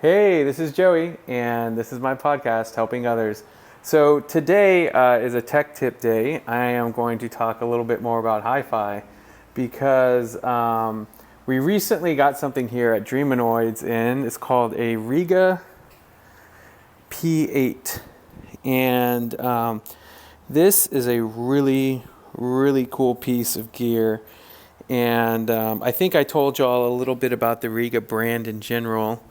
Hey, this is Joey, and this is my podcast, Helping Others. So today is a tech tip day. I am going to talk a little bit more about hi-fi because we recently got something here at Dreamanoids, and it's called a Rega P8. And this is a really, really cool piece of gear. And I think I told y'all a little bit about the Rega brand in general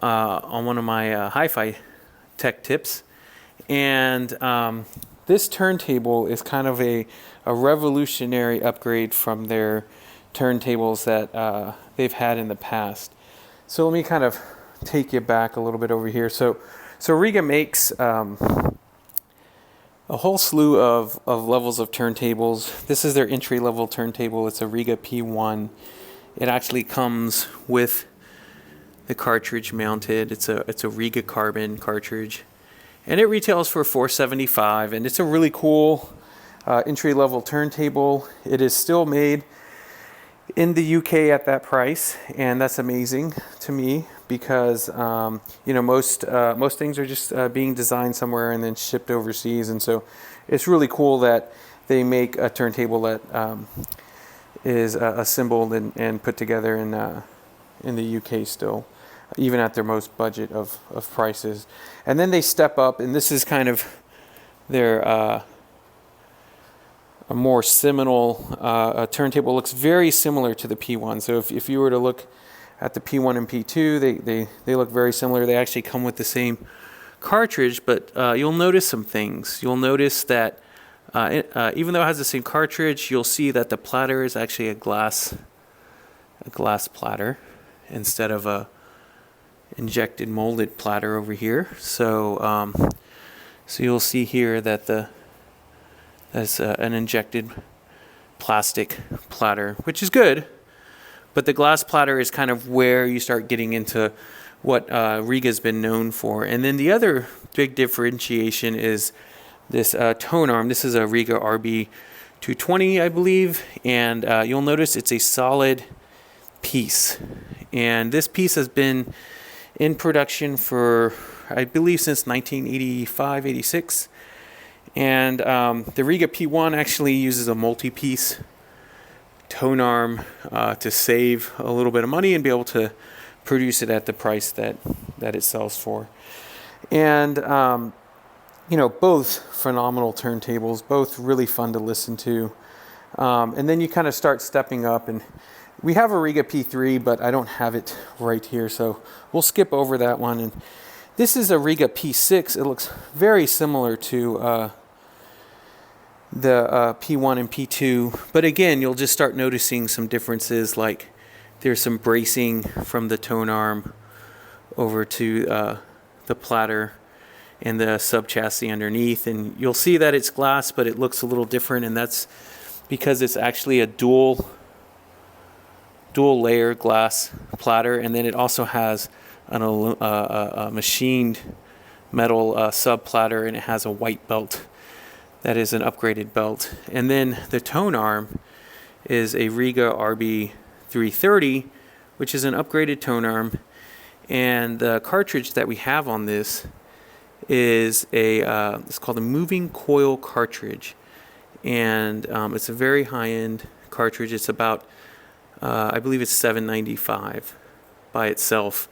on one of my hi-fi tech tips. And this turntable is kind of a revolutionary upgrade from their turntables that they've had in the past. So let me kind of take you back a little bit over here. So Rega makes a whole slew of levels of turntables. This is their entry-level turntable. It's a Rega P1. It actually comes with the cartridge mounted. It's a Rega carbon cartridge, and it retails for $475, and it's a really cool entry-level turntable. It is still made in the UK at that price, and that's amazing to me because most things are just being designed somewhere and then shipped overseas, and so it's really cool that they make a turntable that is assembled and put together in the UK still, even at their most budget of prices. And then they step up, and this is kind of their a more seminal turntable. Looks very similar to the P1. So if you were to look at the P1 and P2, they look very similar. They actually come with the same cartridge, but you'll notice some things. You'll notice that even though it has the same cartridge, you'll see that the platter is actually a glass platter instead of a injected molded platter over here. So you'll see here that that's an injected plastic platter, which is good, but the glass platter is kind of where you start getting into what Rega's been known for. And then the other big differentiation is this tone arm. This is a Rega RB220, I believe, and you'll notice it's a solid piece. And this piece has been in production for, I believe, since 1985, 86. And the Rega P1 actually uses a multi-piece tone arm to save a little bit of money and be able to produce it at the price that it sells for. And both phenomenal turntables, both really fun to listen to. And then you kind of start stepping up, and we have a Rega P3, but I don't have it right here, so we'll skip over that one. And this is a Rega P6. It looks very similar to the P1 and P2, but again, you'll just start noticing some differences, like there's some bracing from the tone arm over to the platter and the sub chassis underneath, and you'll see that it's glass, but it looks a little different, and that's because it's actually a dual layer glass platter, and then it also has a machined metal sub platter, and it has a white belt that is an upgraded belt. And then the tone arm is a Rega RB330, which is an upgraded tone arm, and the cartridge that we have on this is it's called a moving coil cartridge, and it's a very high-end cartridge. It's about I believe it's $795 by itself,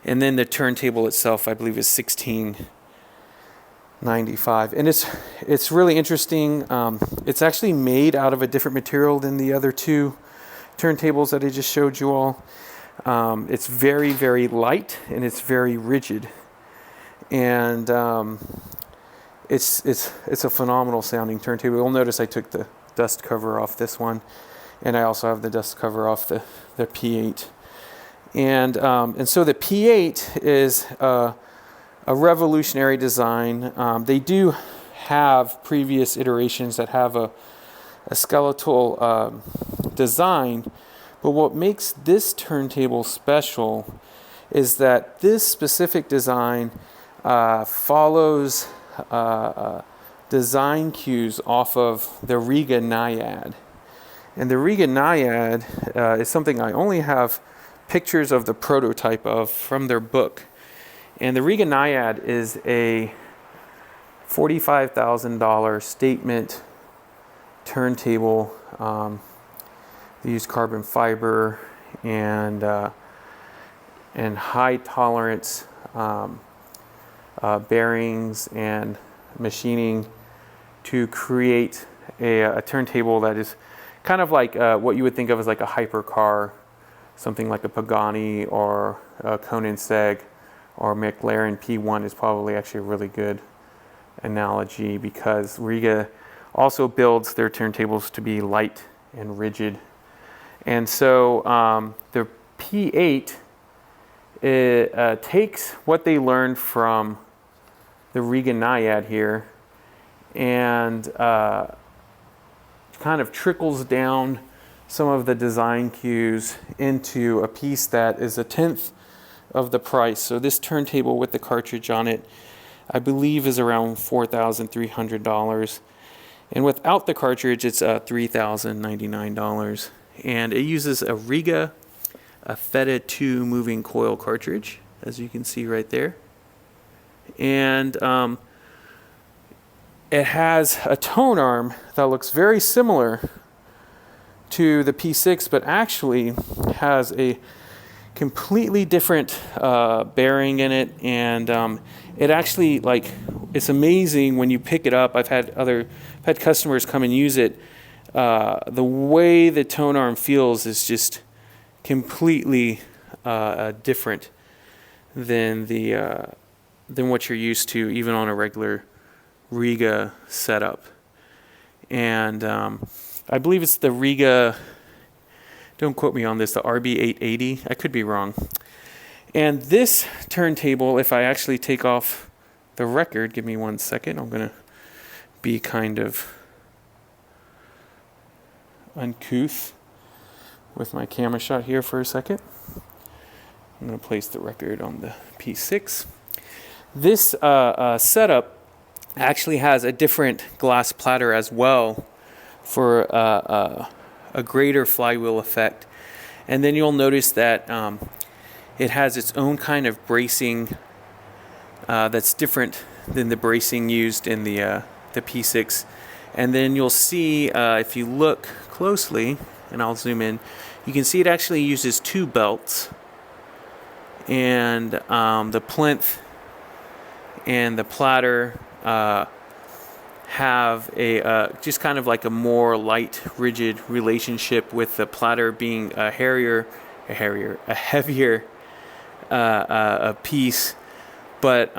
and then the turntable itself I believe is $1695, and it's really interesting. It's actually made out of a different material than the other two turntables that I just showed you all. It's very, very light, and it's very rigid, and it's a phenomenal sounding turntable. You'll notice I took the dust cover off this one, and I also have the dust cover off the P8. And so the P8 is a revolutionary design. They do have previous iterations that have a skeletal design, but what makes this turntable special is that this specific design follows design cues off of the Rega Naiad. And the Rega Naiad is something I only have pictures of the prototype from their book. And the Rega Naiad is a $45,000 statement turntable. They use carbon fiber and high tolerance bearings and machining to create a turntable that is kind of like what you would think of as like a hypercar, something like a Pagani or a Koenigsegg or McLaren P1 is probably actually a really good analogy, because Rega also builds their turntables to be light and rigid. And so the P8 takes what they learned from the Rega Naiad here and kind of trickles down some of the design cues into a piece that is a tenth of the price. So this turntable with the cartridge on it, I believe, is around $4,300. And without the cartridge, it's $3,099. And it uses a Rega, a Theta 2 moving coil cartridge, as you can see right there. And it has a tone arm that looks very similar to the P6, but actually has a completely different bearing in it. And it actually, like, it's amazing when you pick it up. I've had customers come and use it. The way the tone arm feels is just completely different than what you're used to, even on a regular Rega setup. And I believe it's the Rega, don't quote me on this, the RB880. I could be wrong. And this turntable, if I actually take off the record, give me 1 second, I'm going to be kind of uncouth with my camera shot here for a second. I'm going to place the record on the P6. This setup actually has a different glass platter as well for a greater flywheel effect. And then you'll notice that it has its own kind of bracing that's different than the bracing used in the P6. And then you'll see, if you look closely, and I'll zoom in, you can see it actually uses 2 belts. And the plinth and the platter have a just kind of like a more light, rigid relationship, with the platter being a heavier a piece, but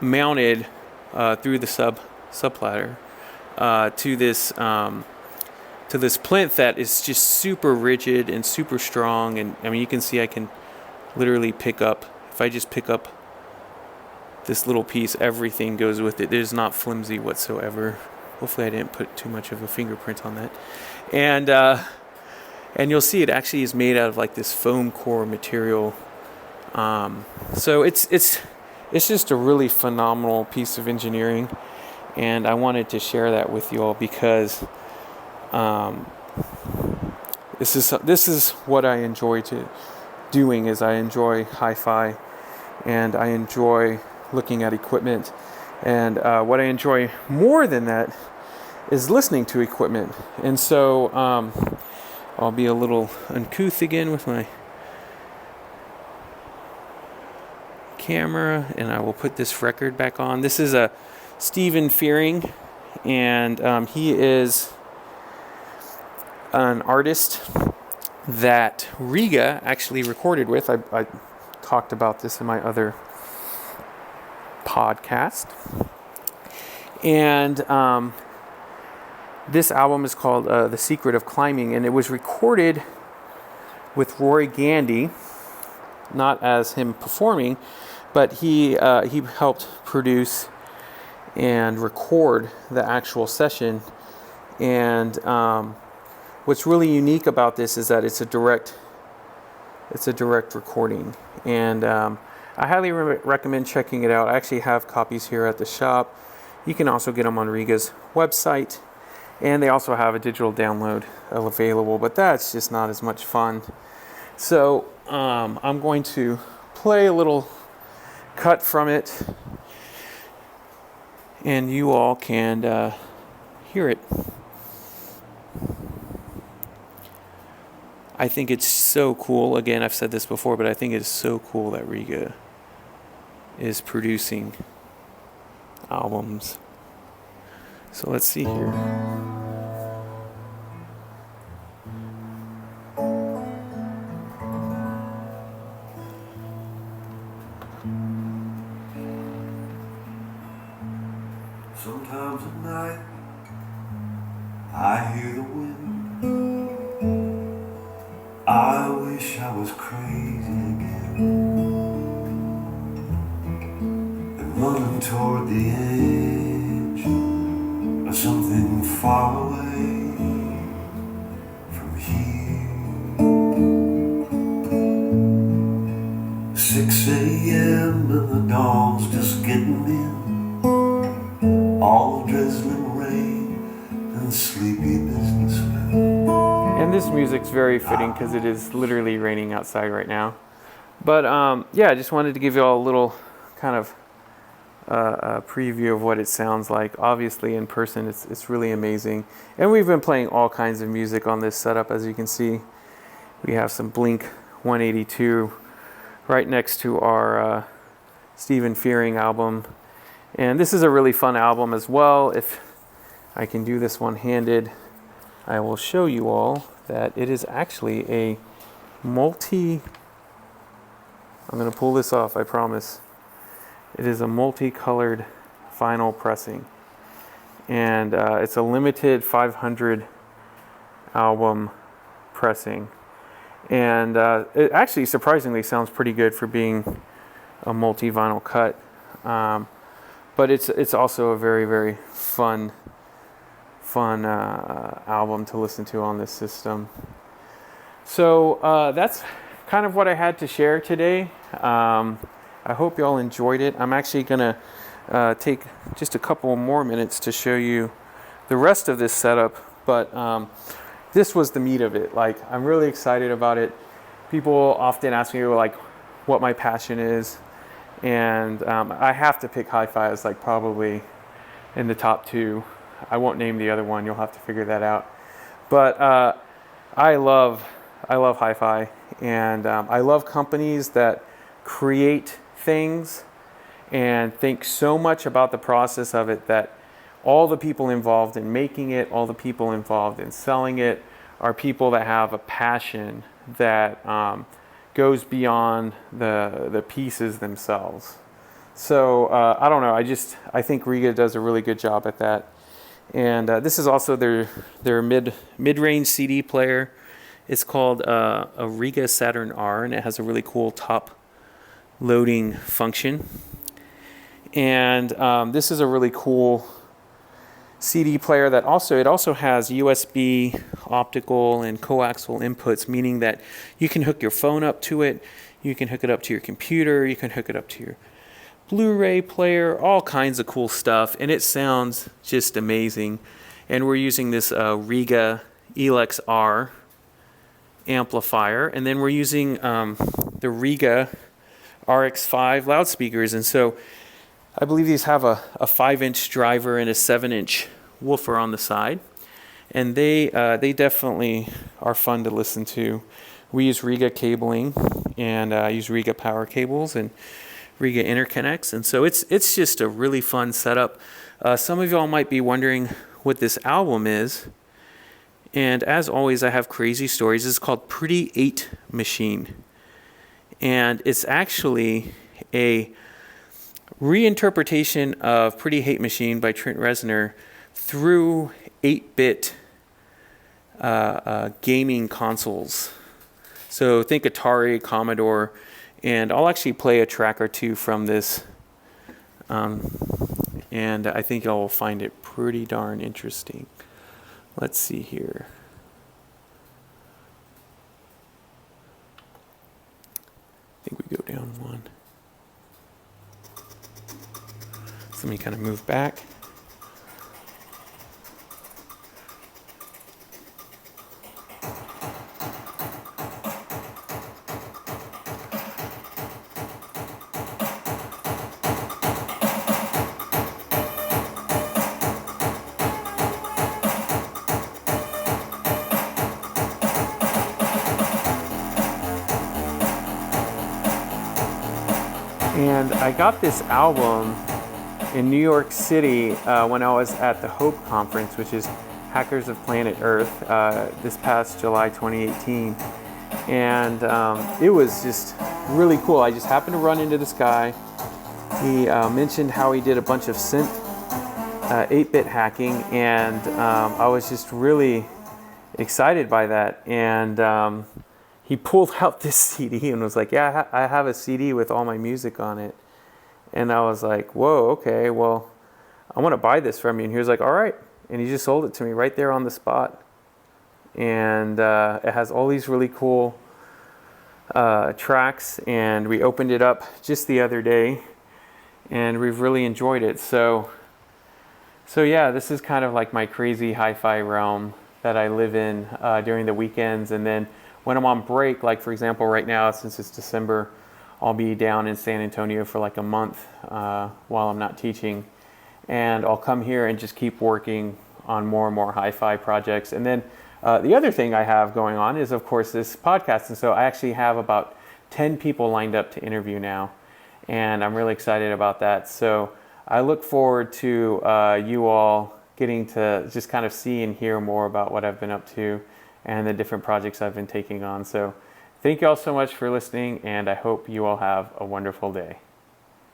mounted through the sub platter to this plinth that is just super rigid and super strong. And I mean, you can see I can literally pick up, if I just pick up this little piece, everything goes with it. It is not flimsy whatsoever. Hopefully I didn't put too much of a fingerprint on that. And you'll see it actually is made out of like this foam core material. So it's just a really phenomenal piece of engineering, and I wanted to share that with you all because this is what I enjoy doing. Is I enjoy hi-fi, and I enjoy looking at equipment, and what I enjoy more than that is listening to equipment. And so I'll be a little uncouth again with my camera, and I will put this record back on. This is a Stephen Fearing, and he is an artist that Rega actually recorded with. I talked about this in my other podcast. And this album is called The Secret of Climbing, and it was recorded with Roy Gandy, not as him performing, but he helped produce and record the actual session. And what's really unique about this is that it's a direct recording, and I highly recommend checking it out. I actually have copies here at the shop. You can also get them on Rega's website, and they also have a digital download available, but that's just not as much fun. So I'm going to play a little cut from it, and you all can hear it. I think it's so cool. Again, I've said this before, but I think it's so cool that Rega is producing albums. So let's see here. Sometimes at night I hear the wind. I wish I was crazy again and running toward the edge of something far away from here. 6 a.m. and the dawn's just getting in, all the drizzling rain and sleepy businessmen. And this music's very fitting because it is literally raining outside right now. But yeah, I just wanted to give you all a little kind of a preview of what it sounds like. Obviously in person it's really amazing. And we've been playing all kinds of music on this setup. As you can see, we have some Blink 182 right next to our Stephen Fearing album. And this is a really fun album as well. If I can do this one-handed, I will show you all that it is actually a I'm going to pull this off, I promise. It is a multicolored vinyl pressing. And it's a limited 500 album pressing. And it actually surprisingly sounds pretty good for being a multi-vinyl cut. But it's also a very, very fun album to listen to on this system. So that's kind of what I had to share today. I hope you all enjoyed it. I'm actually gonna take just a couple more minutes to show you the rest of this setup, but this was the meat of it. Like, I'm really excited about it. People often ask me like what my passion is, and I have to pick hi-fi as like probably in the top 2. I won't name the other one. You'll have to figure that out. But I love hi-fi, and I love companies that create things and think so much about the process of it that all the people involved in making it, all the people involved in selling it, are people that have a passion that goes beyond the pieces themselves. So I don't know. I think Rega does a really good job at that. And this is also their mid-range CD player. It's called a Rega Saturn R, and it has a really cool top loading function. And this is a really cool CD player that also has USB, optical, and coaxial inputs, meaning that you can hook your phone up to it, you can hook it up to your computer, you can hook it up to your Blu-ray player, all kinds of cool stuff, and it sounds just amazing. And we're using this Rega Elex R amplifier, and then we're using the Rega RX5 loudspeakers. And so I believe these have a 5-inch driver and a 7-inch woofer on the side, and they definitely are fun to listen to. We use Rega cabling, and use Rega power cables and Rega interconnects, and so it's just a really fun setup. Some of y'all might be wondering what this album is, and as always, I have crazy stories. It's called Pretty 8 Machine, and it's actually a reinterpretation of Pretty Hate Machine by Trent Reznor through 8-bit gaming consoles. So think Atari, Commodore, and I'll actually play a track or two from this, and I think y'all will find it pretty darn interesting. Let's see here. I think we go down one. So let me kind of move back. And I got this album in New York City when I was at the Hope Conference, which is Hackers of Planet Earth, this past July 2018. And it was just really cool. I just happened to run into this guy. He mentioned how he did a bunch of synth 8-bit hacking, and I was just really excited by that. And he pulled out this CD and was like, yeah, I have a CD with all my music on it. And I was like, whoa, okay, well, I want to buy this from you. And he was like, all right. And he just sold it to me right there on the spot. And it has all these really cool tracks. And we opened it up just the other day, and we've really enjoyed it. So yeah, this is kind of like my crazy hi-fi realm that I live in during the weekends. And then when I'm on break, like for example, right now, since it's December, I'll be down in San Antonio for like a month while I'm not teaching. And I'll come here and just keep working on more and more hi-fi projects. And then the other thing I have going on is, of course, this podcast. And so I actually have about 10 people lined up to interview now. And I'm really excited about that. So I look forward to you all getting to just kind of see and hear more about what I've been up to and the different projects I've been taking on. So thank you all so much for listening, and I hope you all have a wonderful day.